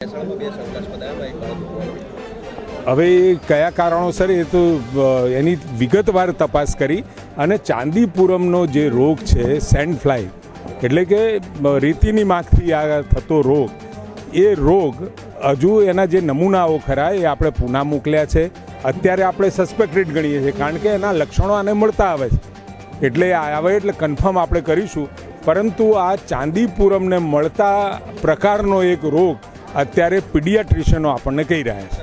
હવે કયા કારણોસર એ તો એની વિગતવાર તપાસ કરી અને ચાંદીપુરમનો જે રોગ છે સેન્ડ ફ્લાય એટલે કે રેતીની માખથી આ થતો રોગ, એ રોગ હજુ એના જે નમૂનાઓ ખરા એ આપણે પૂના મોકલ્યા છે. અત્યારે આપણે સસ્પેક્ટેડ ગણીએ છીએ કારણ કે એના લક્ષણો આને મળતા આવે છે, એટલે આવે એટલે કન્ફર્મ આપણે કરીશું. પરંતુ આ ચાંદીપુરમને મળતા પ્રકારનો એક રોગ અત્યારે પીડિયાટ્રિશિયનો આપણને કહી રહ્યા છે.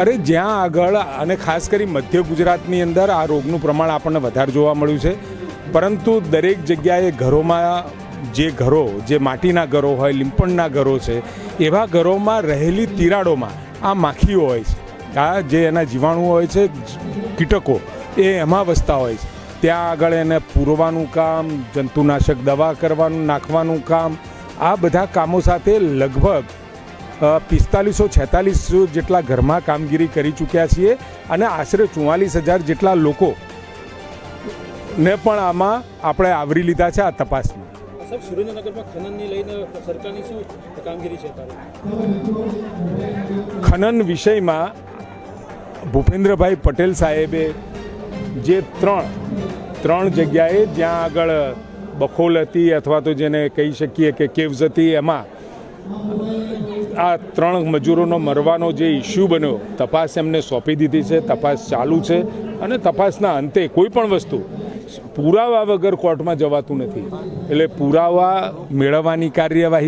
અરે જ્યાં આગળ અને ખાસ કરી મધ્ય ગુજરાતની અંદર આ રોગનું પ્રમાણ આપણને વધારે જોવા મળ્યું છે, પરંતુ દરેક જગ્યાએ ઘરોમાં જે માટીના ઘરો હોય, લીંપણના ઘરો છે, એવા ઘરોમાં રહેલી તિરાડોમાં આ માખીઓ હોય છે. આ જે એના જીવાણુઓ હોય છે, કીટકો, એ એમાં વસતા હોય છે. ત્યાં આગળ એને પૂરવાનું કામ, જંતુનાશક દવા કરવાનું, નાખવાનું કામ, આ બધા કામો સાથે લગભગ 4546 જેટલા ઘરમાં કામગીરી કરી ચૂક્યા છીએ અને આશરે 44,000 જેટલા લોકોને પણ આમાં આપણે આવરી લીધા છે આ તપાસમાં. સુરેન્દ્રનગરમાં ખનનની લઈને સરકારની શું કામગીરી છે? ખનન વિષયમાં ભૂપેન્દ્રભાઈ પટેલ સાહેબે જે ત્રણ જગ્યાએ જ્યાં આગળ બખોલ હતી અથવા તો જેને કહી શકીએ કે કેવ્સ હતી, એમાં આ 3 મજૂરોનો મરવાનો જે ઇસ્યુ બન્યો, તપાસ એમને સોંપી દીધી છે. તપાસ ચાલુ છે અને તપાસના અંતે કોઈ પણ વસ્તુ પુરાવા વગર કોર્ટમાં જવાતું નથી, એટલે પુરાવા મેળવવાની કાર્યવાહી